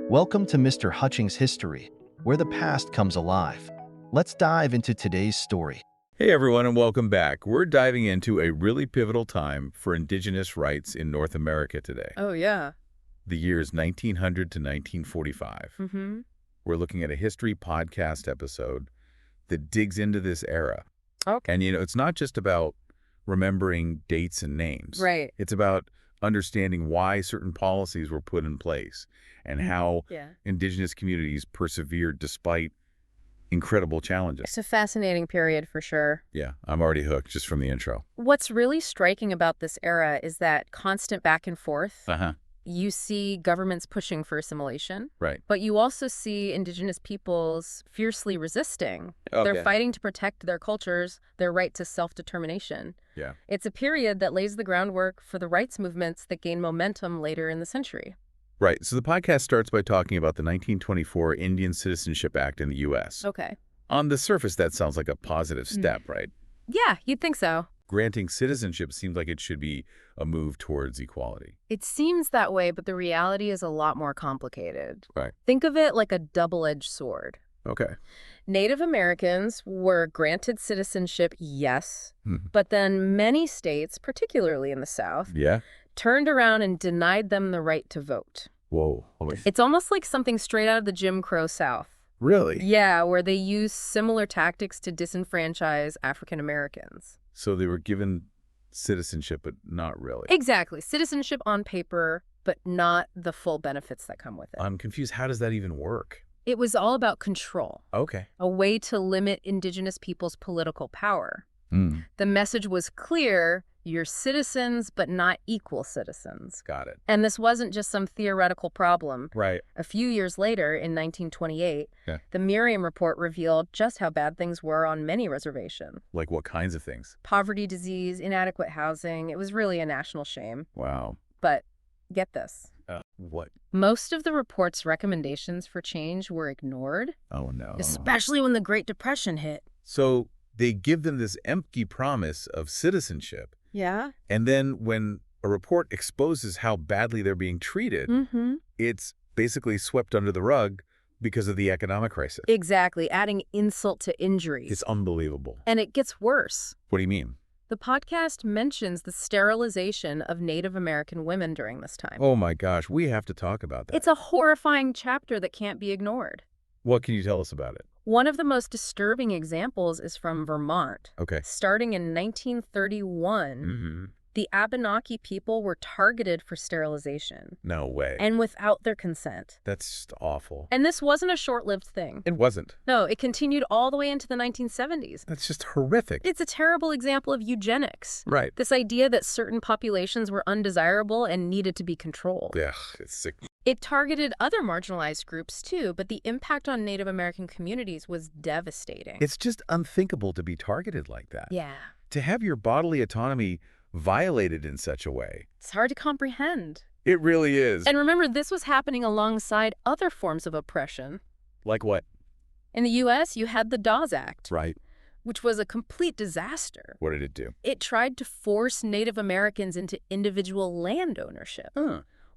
Welcome to Mr. Hutchings History, where the past comes alive. Let's dive into today's story. Hey everyone, and welcome back. We're diving into a really pivotal time for Indigenous rights in North America today. Oh, yeah. The years 1900 to 1945. Mm-hmm. We're looking at a history podcast episode that digs into this era. Okay. And, it's not just about remembering dates and names. Right. It's about understanding why certain policies were put in place and how Indigenous communities persevered despite incredible challenges. It's a fascinating period for sure. Yeah, I'm already hooked just from the intro. What's really striking about this era is that constant back and forth. Uh-huh. You see governments pushing for assimilation, Right. but you also see Indigenous peoples fiercely resisting. Okay. They're fighting to protect their cultures, their right to self-determination. Yeah. It's a period that lays the groundwork for the rights movements that gain momentum later in the century. Right. So the podcast starts by talking about the 1924 Indian Citizenship Act in the U.S. Okay. On the surface, that sounds like a positive step, right? Yeah, you'd think so. Granting citizenship seems like it should be a move towards equality. It seems that way, but the reality is a lot more complicated. Right. Think of it like a double-edged sword. Okay. Native Americans were granted citizenship, yes, Mhm. but then many states, particularly in the South, Yeah? turned around and denied them the right to vote. Whoa. It's almost like something straight out of the Jim Crow South. Really? Yeah, where they use similar tactics to disenfranchise African Americans. So they were given citizenship, but not really. Exactly. Citizenship on paper, but not the full benefits that come with it. I'm confused. How does that even work? It was all about control, Okay. a way to limit Indigenous people's political power. Mm, The message was clear: you're citizens, but not equal citizens. got it. And this wasn't just some theoretical problem. Right. A few years later, in 1928, Yeah. the Meriam Report revealed just how bad things were on many reservations. Like what kinds of things? Poverty, disease, inadequate housing. It was really a national shame. Wow. But get this. What? Most of the report's recommendations for change were ignored, Oh, no. especially when the Great Depression hit. So they give them this empty promise of citizenship. Yeah? And then when a report exposes how badly they're being treated, Mm-hmm. it's basically swept under the rug because of the economic crisis. Exactly, adding insult to injury. It's unbelievable. And it gets worse. What do you mean? The podcast mentions the sterilization of Native American women during this time. Oh my gosh, we have to talk about that. It's a horrifying chapter that can't be ignored. What can you tell us about it? One of the most disturbing examples is from Vermont. Okay. Starting in 1931, Mm-hmm. the Abenaki people were targeted for sterilization, No way. and without their consent. That's just awful. And this wasn't a short-lived thing. It wasn't. No, it continued all the way into the 1970s. That's just horrific. It's a terrible example of eugenics. Right. This idea that certain populations were undesirable and needed to be controlled. Ugh, it's sick. It targeted other marginalized groups too, but the impact on Native American communities was devastating. It's just unthinkable to be targeted like that. Yeah. To have your bodily autonomy violated in such a way. It's hard to comprehend. It really is. And remember, this was happening alongside other forms of oppression. Like what? In the U.S., you had the Dawes Act, Right. which was a complete disaster. What did it do? It tried to force Native Americans into individual land ownership,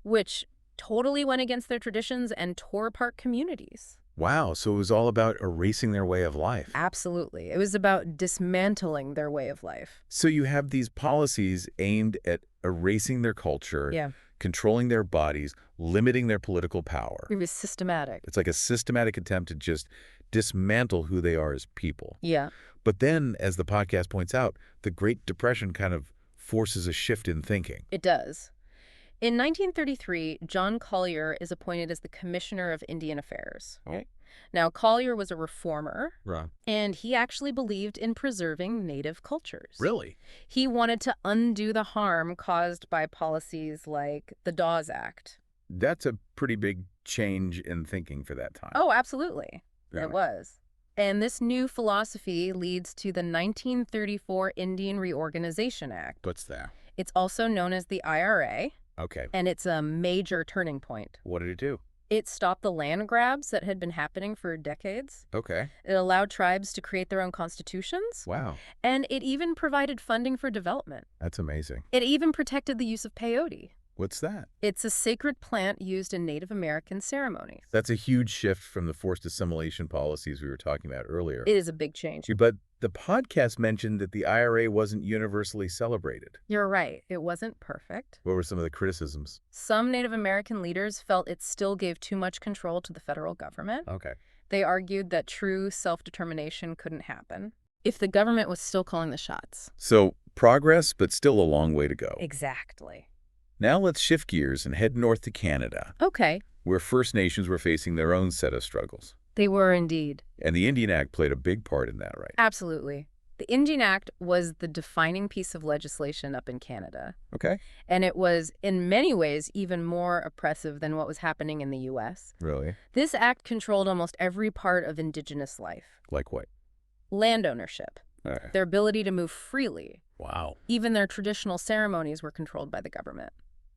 which totally went against their traditions and tore apart communities. Wow, so it was all about erasing their way of life. Absolutely. It was about dismantling their way of life. So you have these policies aimed at erasing their culture, Yeah. controlling their bodies, limiting their political power. It was systematic. It's like a systematic attempt to just dismantle who they are as people. Yeah. But then, as the podcast points out, the Great Depression kind of forces a shift in thinking. It does. In 1933, John Collier is appointed as the Commissioner of Indian Affairs. Okay. Now, Collier was a reformer, Right. and he actually believed in preserving Native cultures. Really? He wanted to undo the harm caused by policies like the Dawes Act. That's a pretty big change in thinking for that time. Oh, absolutely. Yeah. It was. And this new philosophy leads to the 1934 Indian Reorganization Act. What's that? It's also known as the IRA, Okay. and it's a major turning point. What did it do? It stopped the land grabs that had been happening for decades. Okay. It allowed tribes to create their own constitutions, Wow. and it even provided funding for development. That's amazing. It even protected the use of peyote. What's that? It's a sacred plant used in Native American ceremonies. That's a huge shift from the forced assimilation policies we were talking about earlier. It is a big change. But the podcast mentioned that the IRA wasn't universally celebrated. You're right. It wasn't perfect. What were some of the criticisms? Some Native American leaders felt it still gave too much control to the federal government. Okay. They argued that true self-determination couldn't happen if the government was still calling the shots. So, progress, but still a long way to go. Exactly. Now let's shift gears and head north to Canada. Okay. Where First Nations were facing their own set of struggles. They were indeed. And the Indian Act played a big part in that, right? Absolutely. The Indian Act was the defining piece of legislation up in Canada. Okay. And it was, in many ways, even more oppressive than what was happening in the U.S. Really? This act controlled almost every part of Indigenous life. Like what? Land ownership. Their ability to move freely. Wow. Even their traditional ceremonies were controlled by the government.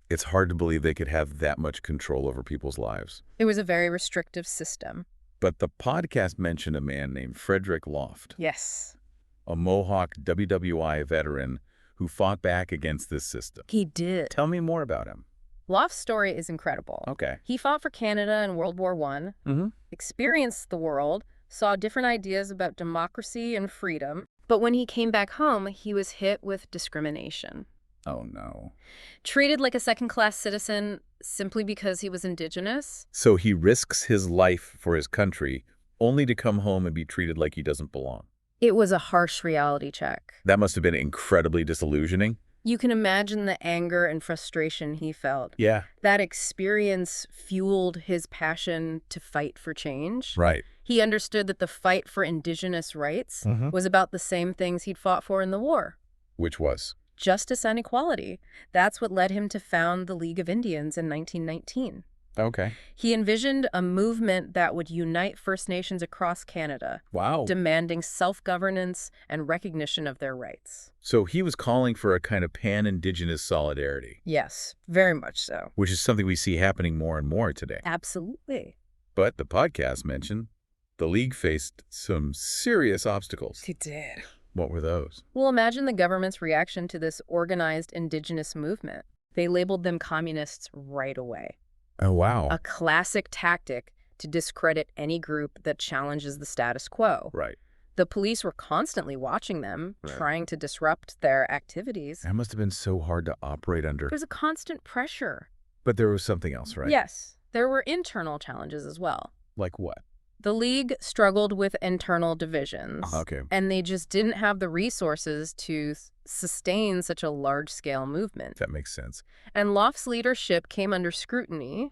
It's hard to believe they could have that much control over people's lives. It was a very restrictive system. But the podcast mentioned a man named Frederick Loft. Yes. A Mohawk WWI veteran who fought back against this system. He did. Tell me more about him. Loft's story is incredible. Okay. He fought for Canada in World War I, experienced the world, saw different ideas about democracy and freedom. But when he came back home, he was hit with discrimination. Oh, no. Treated like a second-class citizen simply because he was Indigenous. So he risks his life for his country only to come home and be treated like he doesn't belong. It was a harsh reality check. That must have been incredibly disillusioning. You can imagine the anger and frustration he felt. Yeah. That experience fueled his passion to fight for change. Right. He understood that the fight for Indigenous rights was about the same things he'd fought for in the war. Which was? Justice and equality. That's what led him to found the League of Indians in 1919. Okay. He envisioned a movement that would unite First Nations across Canada. Wow. Demanding self-governance and recognition of their rights. So he was calling for a kind of pan-Indigenous solidarity. Yes, very much so. Which is something we see happening more and more today. Absolutely. But the podcast mentioned the League faced some serious obstacles. He did. What were those? Well, imagine the government's reaction to this organized Indigenous movement. They labeled them communists right away. Oh, wow. A classic tactic to discredit any group that challenges the status quo. Right. The police were constantly watching them, trying to disrupt their activities. That must have been so hard to operate under. There was a constant pressure. But there was something else, right? Yes. There were internal challenges as well. Like what? The League struggled with internal divisions. Okay. And they just didn't have the resources to sustain such a large-scale movement. That makes sense. And Loft's leadership came under scrutiny,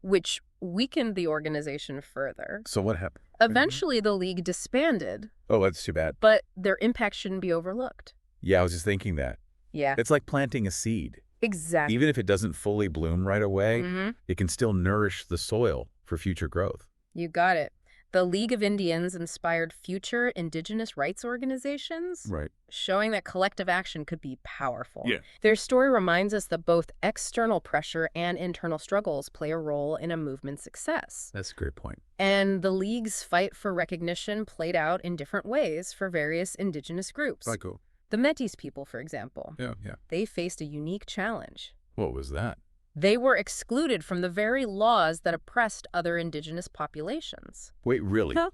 which weakened the organization further. So what happened? Eventually, the League disbanded. Oh, that's too bad. But their impact shouldn't be overlooked. Yeah, I was just thinking that. Yeah. It's like planting a seed. Exactly. Even if it doesn't fully bloom right away, it can still nourish the soil for future growth. You got it. The League of Indians inspired future Indigenous rights organizations, showing that collective action could be powerful. Yeah. Their story reminds us that both external pressure and internal struggles play a role in a movement's success. That's a great point. And the League's fight for recognition played out in different ways for various Indigenous groups. Right, cool. The Métis people, for example. Yeah. They faced a unique challenge. What was that? They were excluded from the very laws that oppressed other Indigenous populations. Wait, really? Huh?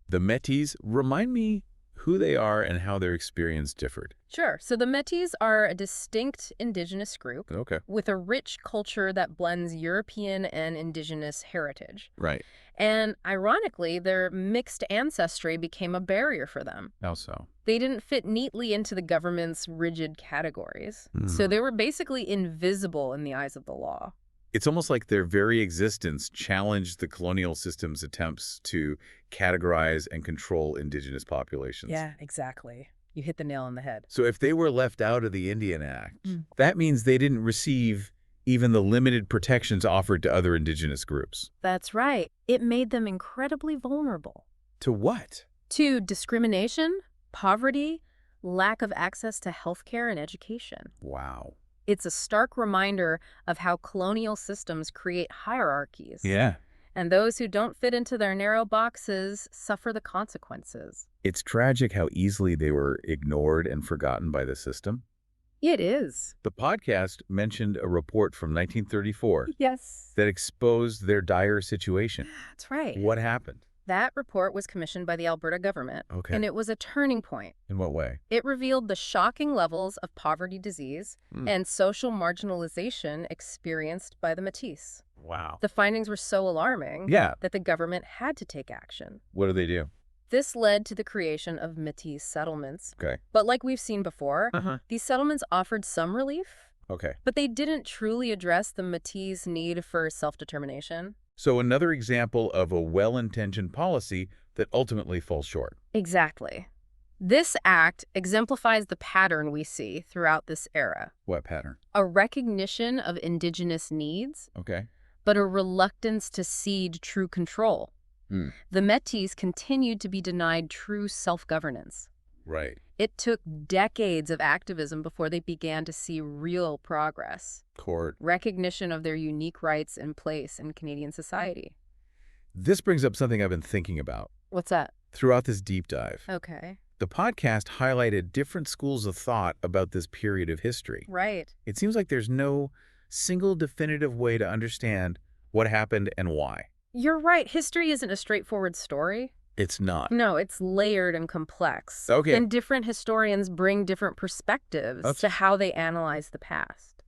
The Métis, remind me who they are and how their experience differed. Sure. So the Métis are a distinct Indigenous group with a rich culture that blends European and Indigenous heritage. Right. And ironically, their mixed ancestry became a barrier for them. How so? They didn't fit neatly into the government's rigid categories. So they were basically invisible in the eyes of the law. It's almost like their very existence challenged the colonial system's attempts to categorize and control Indigenous populations. Yeah, exactly. You hit the nail on the head. So if they were left out of the Indian Act, that means they didn't receive even the limited protections offered to other Indigenous groups. That's right. It made them incredibly vulnerable. To what? To discrimination, poverty, lack of access to healthcare and education. Wow. It's a stark reminder of how colonial systems create hierarchies. Yeah. And those who don't fit into their narrow boxes suffer the consequences. It's tragic how easily they were ignored and forgotten by the system. It is. The podcast mentioned a report from 1934 Yes. that exposed their dire situation. That's right. What happened? That report was commissioned by the Alberta government, and it was a turning point. In what way? It revealed the shocking levels of poverty disease and social marginalization experienced by the Métis. Wow. The findings were so alarming that the government had to take action. What do they do? This led to the creation of Métis settlements. Okay. But like we've seen before, these settlements offered some relief, but they didn't truly address the Métis' need for self-determination. So another example of a well-intentioned policy that ultimately falls short. Exactly. This act exemplifies the pattern we see throughout this era. What pattern? A recognition of Indigenous needs, but a reluctance to cede true control. The Métis continued to be denied true self-governance. Right. It took decades of activism before they began to see real progress. Recognition of their unique rights and place in Canadian society. This brings up something I've been thinking about. What's that? Throughout this deep dive. Okay. The podcast highlighted different schools of thought about this period of history. Right. It seems like there's no single definitive way to understand what happened and why. You're right. History isn't a straightforward story. It's not. No, it's layered and complex. Okay. And different historians bring different perspectives to how they analyze the past.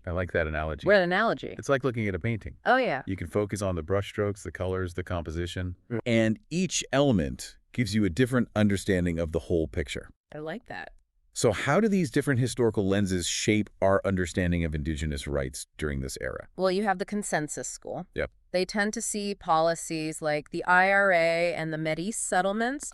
I like that analogy. What analogy? It's like looking at a painting. Oh, yeah. You can focus on the brushstrokes, the colors, the composition, and each element gives you a different understanding of the whole picture. I like that. So how do these different historical lenses shape our understanding of Indigenous rights during this era? Well, you have the consensus school. Yep. They tend to see policies like the IRA and the Métis settlements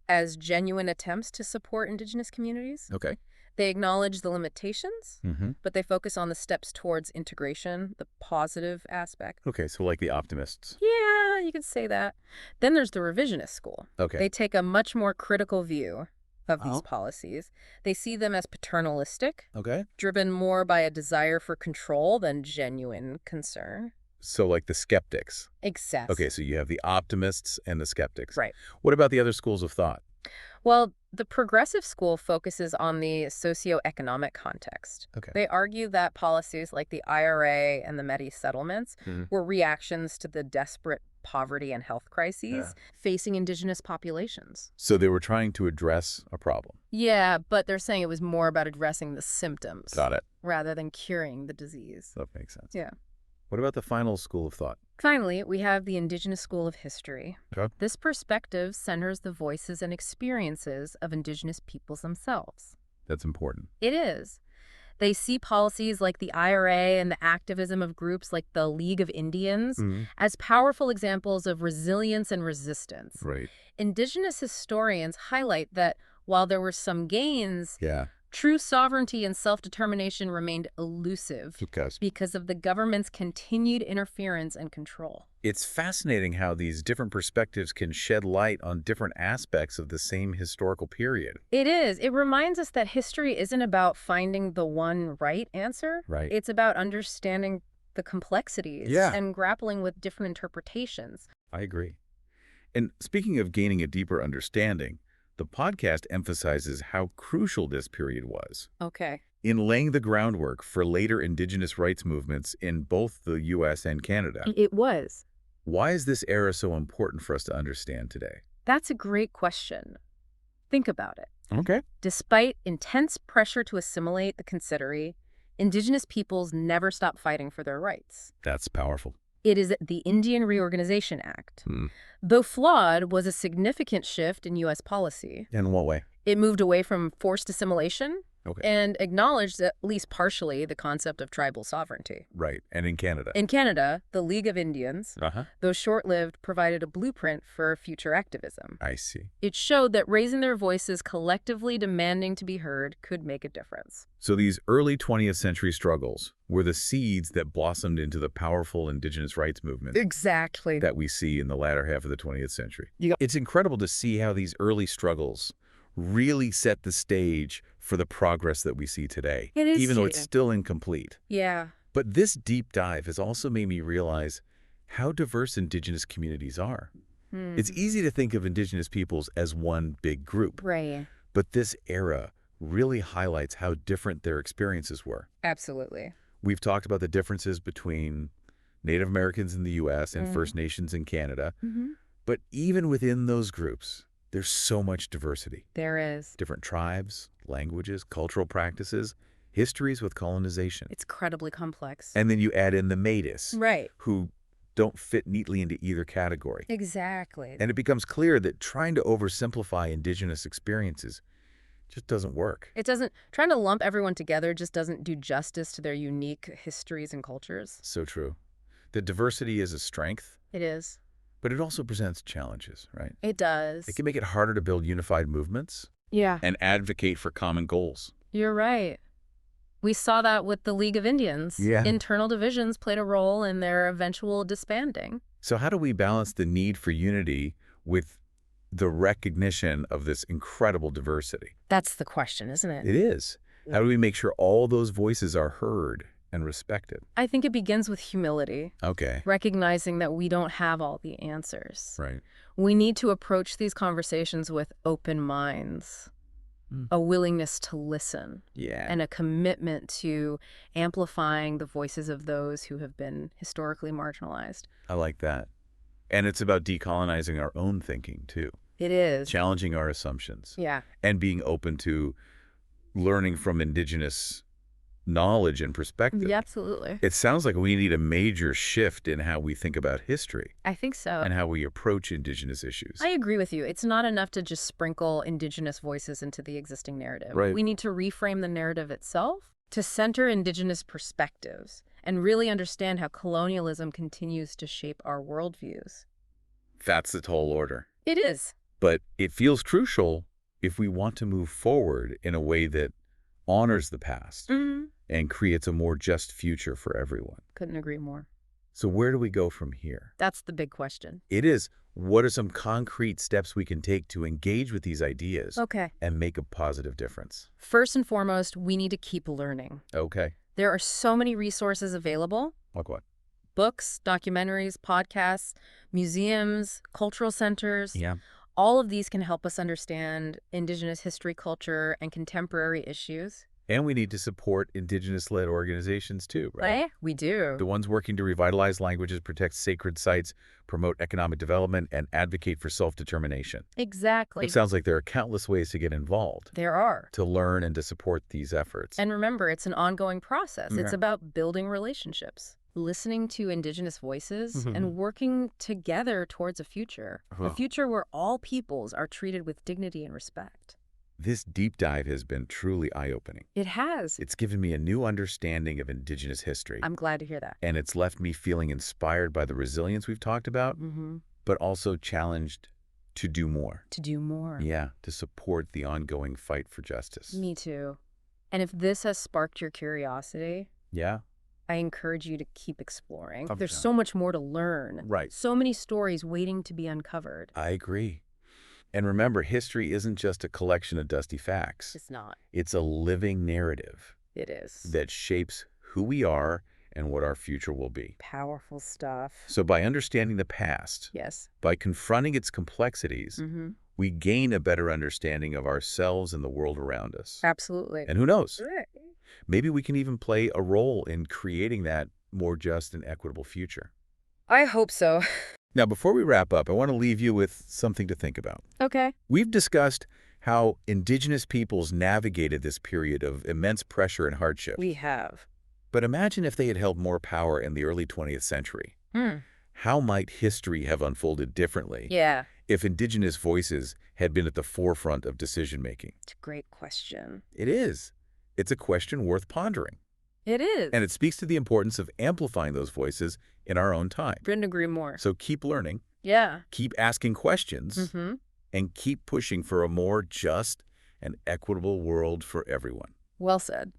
as genuine attempts to support Indigenous communities. Okay. They acknowledge the limitations, but they focus on the steps towards integration, the positive aspect. Okay, so like the optimists. Yeah, you could say that. Then there's the revisionist school. Okay. They take a much more critical view of these policies. They see them as paternalistic, driven more by a desire for control than genuine concern. So like the skeptics. Exactly. Okay, so you have the optimists and the skeptics. Right. What about the other schools of thought? Well, the progressive school focuses on the socioeconomic context. Okay. They argue that policies like the IRA and the Métis settlements were reactions to the desperate poverty and health crises facing Indigenous populations. So they were trying to address a problem. Yeah, but they're saying it was more about addressing the symptoms. Got it. Rather than curing the disease. That makes sense. Yeah. What about the final school of thought? Finally, we have the Indigenous School of History. Okay. This perspective centers the voices and experiences of Indigenous peoples themselves. That's important. It is. They see policies like the IRA and the activism of groups like the League of Indians as powerful examples of resilience and resistance. Right. Indigenous historians highlight that while there were some gains, true sovereignty and self-determination remained elusive because of the government's continued interference and control. It's fascinating how these different perspectives can shed light on different aspects of the same historical period. It is. It reminds us that history isn't about finding the one right answer. Right. It's about understanding the complexities and grappling with different interpretations. I agree. And speaking of gaining a deeper understanding, the podcast emphasizes how crucial this period was. Okay. In laying the groundwork for later Indigenous rights movements in both the U.S. and Canada. It was. Why is this era so important for us to understand today? That's a great question. Think about it. Okay. Despite intense pressure to assimilate the consideree, Indigenous peoples never stopped fighting for their rights. That's powerful. It is the Indian Reorganization Act. Though flawed, was a significant shift in U.S. policy. In what way? It moved away from forced assimilation and acknowledged, at least partially, the concept of tribal sovereignty. Right. And in Canada? In Canada, the League of Indians, though short-lived, provided a blueprint for future activism. I see. It showed that raising their voices, collectively demanding to be heard, could make a difference. So these early 20th century struggles were the seeds that blossomed into the powerful Indigenous rights movement. Exactly. That we see in the latter half of the 20th century. It's incredible to see how these early struggles really set the stage for the progress that we see today. It is, even though it's still incomplete. Yeah. But this deep dive has also made me realize how diverse Indigenous communities are. It's easy to think of Indigenous peoples as one big group. Right. But this era really highlights how different their experiences were. Absolutely. We've talked about the differences between Native Americans in the U.S. and First Nations in Canada. But even within those groups, there's so much diversity. There is. Different tribes, languages, cultural practices, histories with colonization. It's incredibly complex. And then you add in the Métis, right, who don't fit neatly into either category. Exactly. And it becomes clear that trying to oversimplify Indigenous experiences just doesn't work. It doesn't. Trying to lump everyone together just doesn't do justice to their unique histories and cultures. So true. The diversity is a strength. It is. But it also presents challenges, right? It does. It can make it harder to build unified movements. Yeah. And advocate for common goals. You're right. We saw that with the League of Indians. Yeah. Internal divisions played a role in their eventual disbanding. So how do we balance the need for unity with the recognition of this incredible diversity? That's the question, isn't it? It is. How do we make sure all those voices are heard and respected? I think it begins with humility. Okay. Recognizing that we don't have all the answers. Right. We need to approach these conversations with open minds, a willingness to listen, and a commitment to amplifying the voices of those who have been historically marginalized. I like that. And it's about decolonizing our own thinking, too. It is. Challenging our assumptions. Yeah. And being open to learning from Indigenous knowledge and perspective. Yeah, absolutely. It sounds like we need a major shift in how we think about history. I think so. And how we approach Indigenous issues. I agree with you. It's not enough to just sprinkle Indigenous voices into the existing narrative. Right. We need to reframe the narrative itself to center Indigenous perspectives and really understand how colonialism continues to shape our worldviews. That's the tall order. It is. But it feels crucial if we want to move forward in a way that honors the past and creates a more just future for everyone. Couldn't agree more. So where do we go from here? That's the big question. It is. What are some concrete steps we can take to engage with these ideas and make a positive difference? First and foremost, we need to keep learning. Okay. There are so many resources available. Like what? Books, documentaries, podcasts, museums, cultural centers. Yeah. All of these can help us understand Indigenous history, culture, and contemporary issues. And we need to support Indigenous-led organizations too, right? We do. The ones working to revitalize languages, protect sacred sites, promote economic development, and advocate for self-determination. Exactly. It sounds like there are countless ways to get involved. There are. To learn and to support these efforts. And remember, it's an ongoing process. It's about building relationships, listening to Indigenous voices, and working together towards a future. A future where all peoples are treated with dignity and respect. This deep dive has been truly eye-opening. It has. It's given me a new understanding of Indigenous history. I'm glad to hear that. And it's left me feeling inspired by the resilience we've talked about, but also challenged to do more. To do more. Yeah, to support the ongoing fight for justice. Me too. And if this has sparked your curiosity, I encourage you to keep exploring. There's so much more to learn. Right. So many stories waiting to be uncovered. I agree. And remember, history isn't just a collection of dusty facts. It's not. It's a living narrative. It is. That shapes who we are and what our future will be. Powerful stuff. So by understanding the past, by confronting its complexities, we gain a better understanding of ourselves and the world around us. Absolutely. And who knows? Maybe we can even play a role in creating that more just and equitable future. I hope so. Now, before we wrap up, I want to leave you with something to think about. Okay. We've discussed how Indigenous peoples navigated this period of immense pressure and hardship. We have. But imagine if they had held more power in the early 20th century. How might history have unfolded differently? If Indigenous voices had been at the forefront of decision-making? It's a great question. It is. It's a question worth pondering. It is. And it speaks to the importance of amplifying those voices in our own time. Couldn't agree more. So keep learning. Keep asking questions. And keep pushing for a more just and equitable world for everyone. Well said.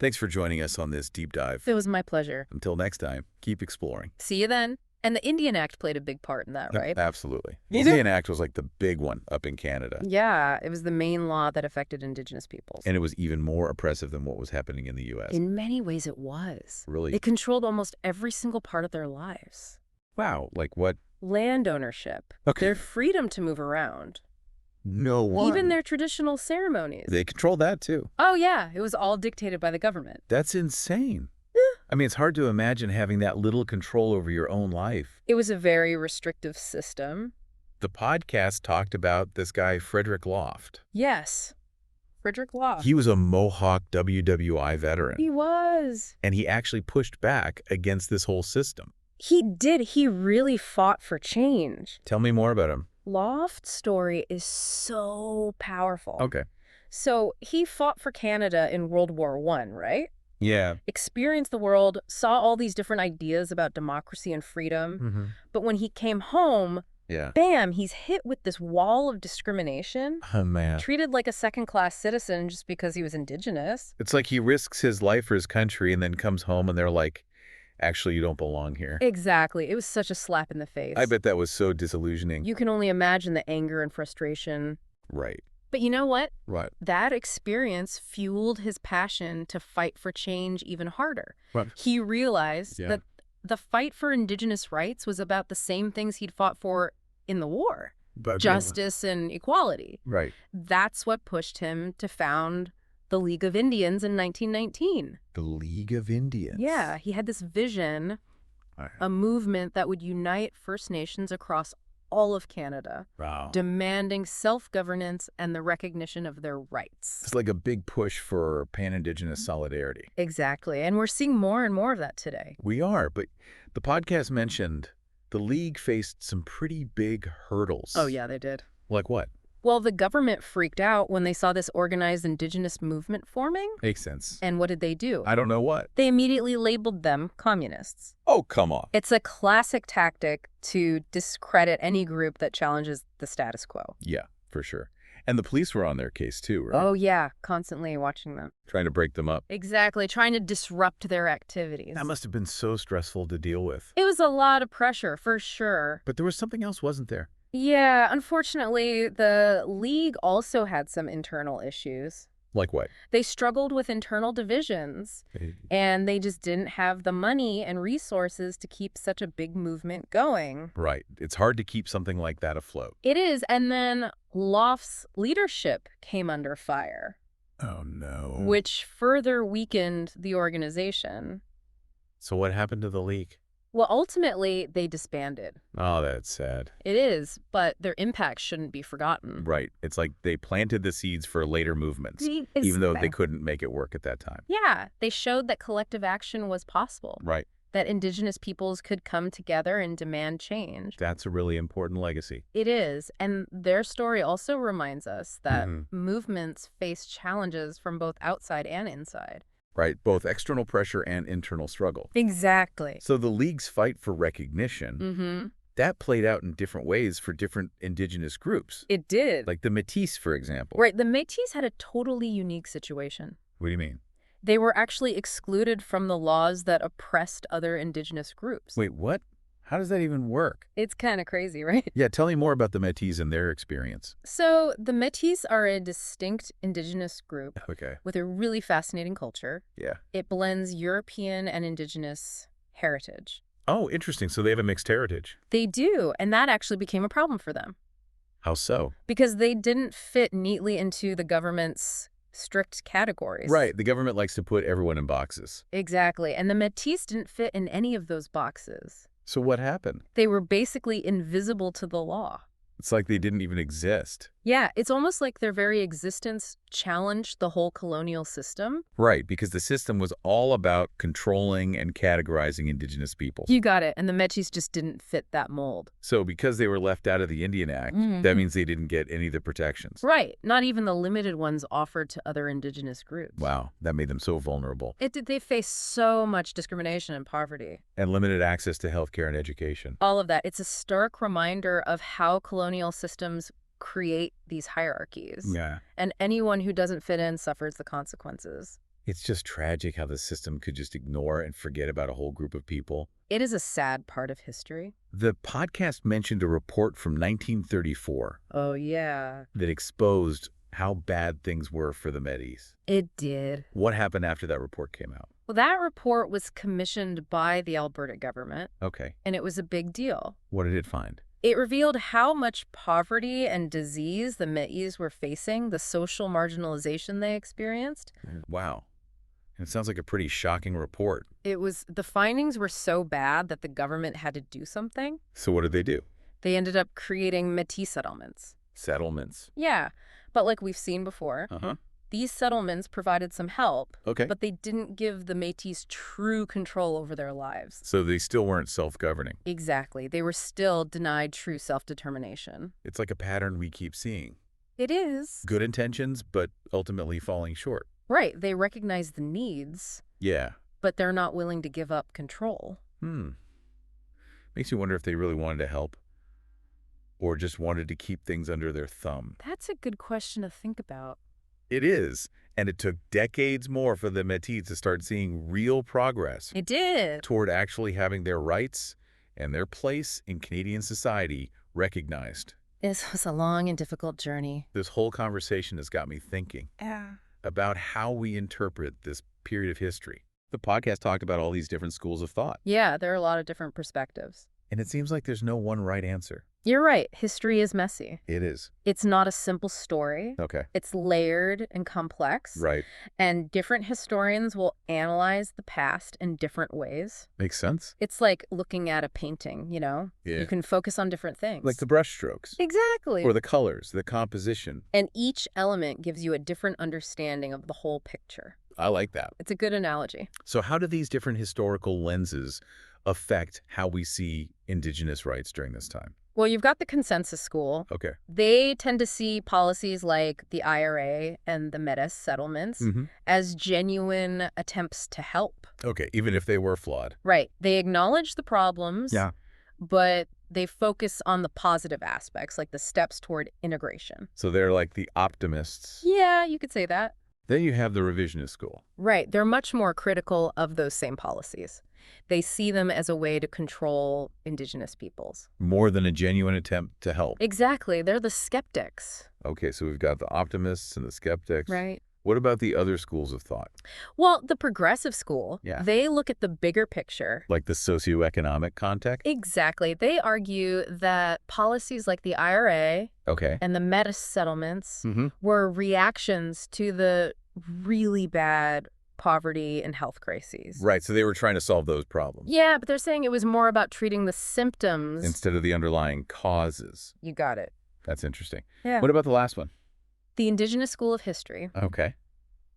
Thanks for joining us on this deep dive. It was my pleasure. Until next time, keep exploring. See you then. And the Indian Act played a big part in that, right? Absolutely. The Indian Act was like the big one up in Canada. Yeah, it was the main law that affected Indigenous peoples. And it was even more oppressive than what was happening in the U.S. In many ways it was. Really? It controlled almost every single part of their lives. Wow, like what? Land ownership. Okay. Their freedom to move around. No one. Even their traditional ceremonies. They control that, too. Oh, yeah. It was all dictated by the government. That's insane. I mean, it's hard to imagine having that little control over your own life. It was a very restrictive system. The podcast talked about this guy, Frederick Loft. Yes. Frederick Loft. He was a Mohawk WWI veteran. He was. And he actually pushed back against this whole system. He did. He really fought for change. Tell me more about him. Loft's story is so powerful. Okay. So he fought for Canada in World War I, right? Yeah. Experienced the world, saw all these different ideas about democracy and freedom. But when he came home, bam, he's hit with this wall of discrimination. Oh, man. Treated like a second-class citizen just because he was Indigenous. It's like he risks his life for his country and then comes home and they're like, actually, you don't belong here. Exactly. It was such a slap in the face. I bet that was so disillusioning. You can only imagine the anger and frustration. Right. But you know what? Right. That experience fueled his passion to fight for change even harder. Right. He realized that the fight for Indigenous rights was about the same things he'd fought for in the war. Justice and equality. Right. That's what pushed him to found the League of Indians in 1919. The League of Indians? Yeah, he had this vision, a movement that would unite First Nations across all of Canada, demanding self-governance and the recognition of their rights. It's like a big push for pan-Indigenous solidarity. Exactly, and we're seeing more and more of that today. We are, but the podcast mentioned the League faced some pretty big hurdles. Oh, yeah, they did. Like what? Well, the government freaked out when they saw this organized Indigenous movement forming. Makes sense. And what did they do? I don't know what. They immediately labeled them communists. Oh, come on. It's a classic tactic to discredit any group that challenges the status quo. Yeah, for sure. And the police were on their case too, right? Oh, yeah, constantly watching them. Trying to break them up. Exactly, trying to disrupt their activities. That must have been so stressful to deal with. It was a lot of pressure, for sure. But there was something else, wasn't there? Yeah, unfortunately, the League also had some internal issues. Like what? They struggled with internal divisions, and they just didn't have the money and resources to keep such a big movement going. Right. It's hard to keep something like that afloat. It is, and then Loft's leadership came under fire. Oh, no. Which further weakened the organization. So what happened to the League? Well, ultimately, they disbanded. Oh, that's sad. It is, but their impact shouldn't be forgotten. Right. It's like they planted the seeds for later movements, even though they couldn't make it work at that time. Yeah, they showed that collective action was possible. Right. That Indigenous peoples could come together and demand change. That's a really important legacy. It is, and their story also reminds us that movements face challenges from both outside and inside. Right, both external pressure and internal struggle. Exactly. So the League's fight for recognition, that played out in different ways for different Indigenous groups. It did. Like the Métis, for example. Right, the Métis had a totally unique situation. What do you mean? They were actually excluded from the laws that oppressed other Indigenous groups. Wait, what? How does that even work? It's kind of crazy, right? Yeah, tell me more about the Métis and their experience. So the Métis are a distinct Indigenous group with a really fascinating culture. Yeah. It blends European and Indigenous heritage. Oh, interesting. So they have a mixed heritage. They do, and that actually became a problem for them. How so? Because they didn't fit neatly into the government's strict categories. Right. The government likes to put everyone in boxes. Exactly. And the Métis didn't fit in any of those boxes. So what happened? They were basically invisible to the law. It's like they didn't even exist. Yeah, it's almost like their very existence challenged the whole colonial system. Right, because the system was all about controlling and categorizing Indigenous peoples. You got it, and the Métis just didn't fit that mold. So because they were left out of the Indian Act, that means they didn't get any of the protections. Right, not even the limited ones offered to other Indigenous groups. Wow, that made them so vulnerable. They faced so much discrimination and poverty. And limited access to healthcare and education. All of that. It's a stark reminder of how colonial systems create these hierarchies. Yeah. And anyone who doesn't fit in suffers the consequences. It's just tragic how the system could just ignore and forget about a whole group of people. It is a sad part of history. The podcast mentioned a report from 1934. Oh, yeah. That exposed how bad things were for the Métis. It did. What happened after that report came out? Well, that report was commissioned by the Alberta government. Okay. And it was a big deal. What did it find? It revealed how much poverty and disease the Métis were facing, the social marginalization they experienced. Wow. It sounds like a pretty shocking report. The findings were so bad that the government had to do something. So what did they do? They ended up creating Métis settlements. Settlements? Yeah, but like we've seen before, these settlements provided some help, but they didn't give the Métis true control over their lives. So they still weren't self-governing. Exactly. They were still denied true self-determination. It's like a pattern we keep seeing. It is. Good intentions, but ultimately falling short. Right. They recognize the needs. Yeah. But they're not willing to give up control. Makes you wonder if they really wanted to help or just wanted to keep things under their thumb. That's a good question to think about. It is. And it took decades more for the Métis to start seeing real progress. It did. Toward actually having their rights and their place in Canadian society recognized. This was a long and difficult journey. This whole conversation has got me thinking about how we interpret this period of history. The podcast talked about all these different schools of thought. Yeah, there are a lot of different perspectives. And it seems like there's no one right answer. You're right. History is messy. It is. It's not a simple story. Okay. It's layered and complex. Right. And different historians will analyze the past in different ways. Makes sense. It's like looking at a painting, you know? Yeah. You can focus on different things. Like the brushstrokes. Exactly. Or the colors, the composition. And each element gives you a different understanding of the whole picture. I like that. It's a good analogy. So how do these different historical lenses affect how we see Indigenous rights during this time? Well, you've got the consensus school. Okay. They tend to see policies like the IRA and the Métis settlements as genuine attempts to help. Okay, even if they were flawed. Right. They acknowledge the problems, but they focus on the positive aspects, like the steps toward integration. So they're like the optimists. Yeah, you could say that. Then you have the revisionist school. Right. They're much more critical of those same policies. They see them as a way to control Indigenous peoples. More than a genuine attempt to help. Exactly. They're the skeptics. Okay, so we've got the optimists and the skeptics. Right. What about the other schools of thought? Well, the progressive school, they look at the bigger picture. Like the socioeconomic context? Exactly. They argue that policies like the IRA and the Métis settlements were reactions to the really bad poverty and health crises. Right, so they were trying to solve those problems. Yeah, but they're saying it was more about treating the symptoms instead of the underlying causes. You got it. That's interesting. Yeah. What about the last one? The Indigenous School of History. Okay.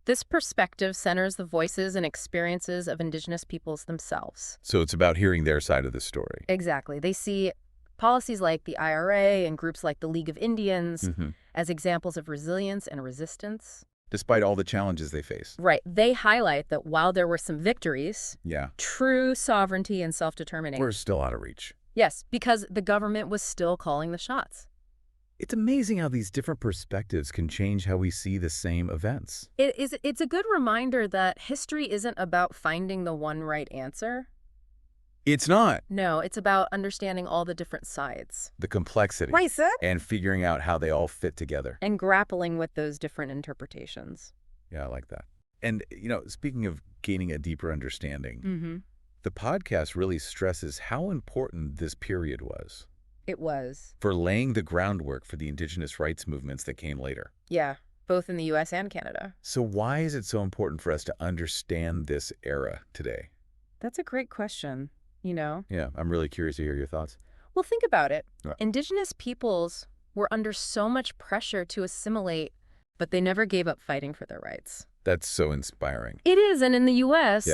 This perspective centers the voices and experiences of Indigenous peoples themselves. So it's about hearing their side of the story. Exactly. They see policies like the IRA and groups like the League of Indians as examples of resilience and resistance. Despite all the challenges they face. Right. They highlight that while there were some victories, true sovereignty and self-determination we're still out of reach. Yes, because the government was still calling the shots. It's amazing how these different perspectives can change how we see the same events. It's a good reminder that history isn't about finding the one right answer. It's not. No, it's about understanding all the different sides. The complexity. Right, sir. And figuring out how they all fit together. And grappling with those different interpretations. Yeah, I like that. And, you know, speaking of gaining a deeper understanding, the podcast really stresses how important this period was. It was. For laying the groundwork for the Indigenous rights movements that came later. Yeah, both in the U.S. and Canada. So why is it so important for us to understand this era today? That's a great question. You know? Yeah, I'm really curious to hear your thoughts. Well, think about it. Right. Indigenous peoples were under so much pressure to assimilate, but they never gave up fighting for their rights. That's so inspiring. It is, and in the U.S.,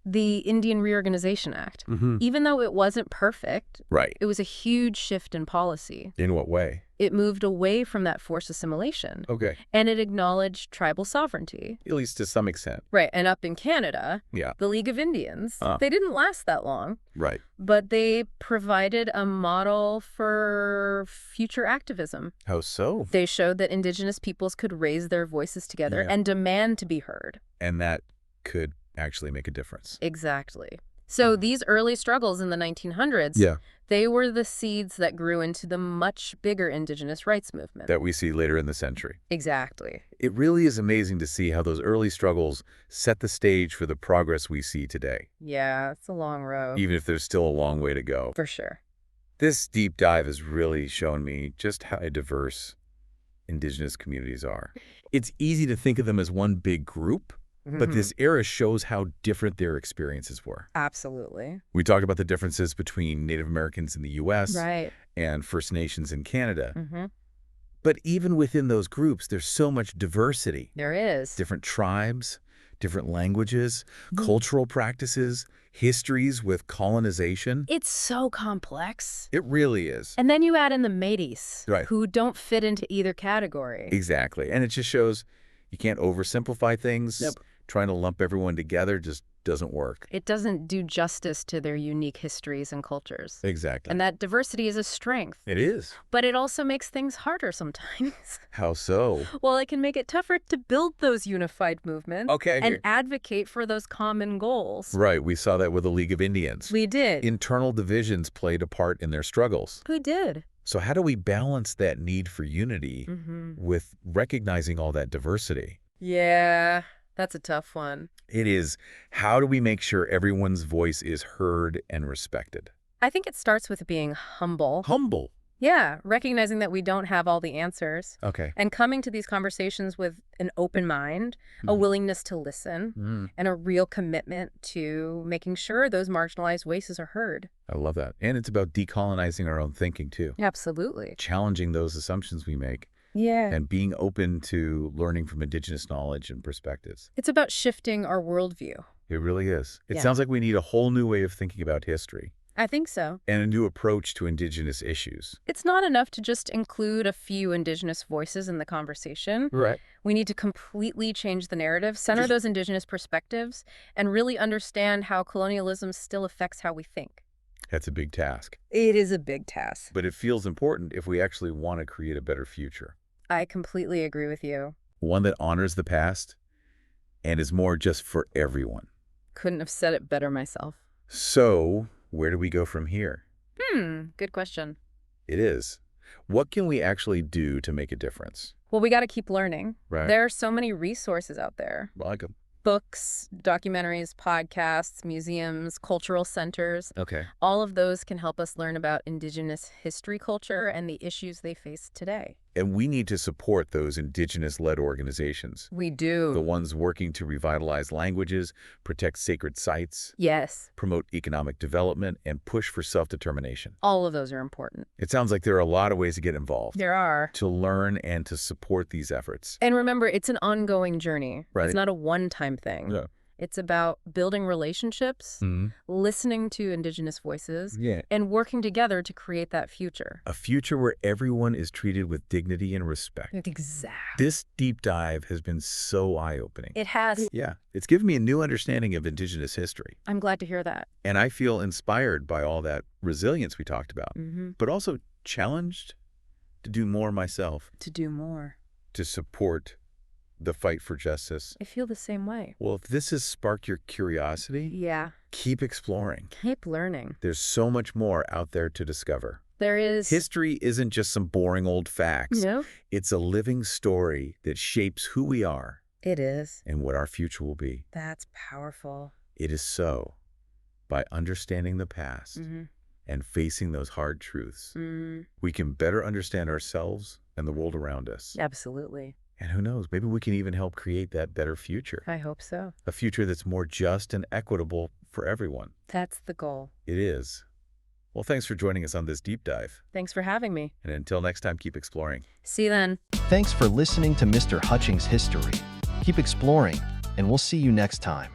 the Indian Reorganization Act, even though it wasn't perfect, it was a huge shift in policy. In what way? It moved away from that forced assimilation. Okay. And it acknowledged tribal sovereignty. At least to some extent. Right. And up in Canada, the League of Indians, they didn't last that long. Right. But they provided a model for future activism. How so? They showed that Indigenous peoples could raise their voices together and demand to be heard. And that could actually make a difference. Exactly. So these early struggles in the 1900s, they were the seeds that grew into the much bigger Indigenous rights movement. That we see later in the century. Exactly. It really is amazing to see how those early struggles set the stage for the progress we see today. Yeah, it's a long road. Even if there's still a long way to go. For sure. This deep dive has really shown me just how diverse Indigenous communities are. It's easy to think of them as one big group, but this era shows how different their experiences were. Absolutely. We talked about the differences between Native Americans in the U.S. Right. and First Nations in Canada. But even within those groups, there's so much diversity. There is. Different tribes, different languages, cultural practices, histories with colonization. It's so complex. It really is. And then you add in the Métis, Right. who don't fit into either category. Exactly. And it just shows you can't oversimplify things. Nope. Trying to lump everyone together just doesn't work. It doesn't do justice to their unique histories and cultures. Exactly. And that diversity is a strength. It is. But it also makes things harder sometimes. How so? Well, it can make it tougher to build those unified movements and advocate for those common goals. Right. We saw that with the League of Indians. We did. Internal divisions played a part in their struggles. We did. So how do we balance that need for unity with recognizing all that diversity? Yeah, that's a tough one. It is. How do we make sure everyone's voice is heard and respected? I think it starts with being humble. Humble. Yeah, recognizing that we don't have all the answers. Okay. And coming to these conversations with an open mind, a willingness to listen, and a real commitment to making sure those marginalized voices are heard. I love that. And it's about decolonizing our own thinking, too. Absolutely. Challenging those assumptions we make. Yeah. And being open to learning from Indigenous knowledge and perspectives. It's about shifting our worldview. It really is. It sounds like we need a whole new way of thinking about history. I think so. And a new approach to Indigenous issues. It's not enough to just include a few Indigenous voices in the conversation. Right. We need to completely change the narrative, center those Indigenous perspectives, and really understand how colonialism still affects how we think. That's a big task. It is a big task. But it feels important if we actually want to create a better future. I completely agree with you. One that honors the past and is more just for everyone. Couldn't have said it better myself. So, where do we go from here? Good question. It is. What can we actually do to make a difference? Well, we got to keep learning. Right. There are so many resources out there. Like them. Books, documentaries, podcasts, museums, cultural centers. Okay. All of those can help us learn about Indigenous history, culture, and the issues they face today. And we need to support those Indigenous-led organizations. We do. The ones working to revitalize languages, protect sacred sites, Yes. promote economic development, and push for self-determination. All of those are important. It sounds like there are a lot of ways to get involved. There are. To learn and to support these efforts. And remember, it's an ongoing journey. Right. It's not a one-time thing. Yeah. It's about building relationships, listening to Indigenous voices, and working together to create that future. A future where everyone is treated with dignity and respect. Exactly. This deep dive has been so eye-opening. It has. Yeah. It's given me a new understanding of Indigenous history. I'm glad to hear that. And I feel inspired by all that resilience we talked about, but also challenged to do more myself. To do more. To support the fight for justice. I feel the same way. Well, if this has sparked your curiosity, keep exploring. Keep learning. There's so much more out there to discover. There is. History isn't just some boring old facts. No. It's a living story that shapes who we are. It is. And what our future will be. That's powerful. It is so. By understanding the past and facing those hard truths, we can better understand ourselves and the world around us. Absolutely. And who knows, maybe we can even help create that better future. I hope so. A future that's more just and equitable for everyone. That's the goal. It is. Well, thanks for joining us on this deep dive. Thanks for having me. And until next time, keep exploring. See you then. Thanks for listening to Mr. Hutchings History. Keep exploring, and we'll see you next time.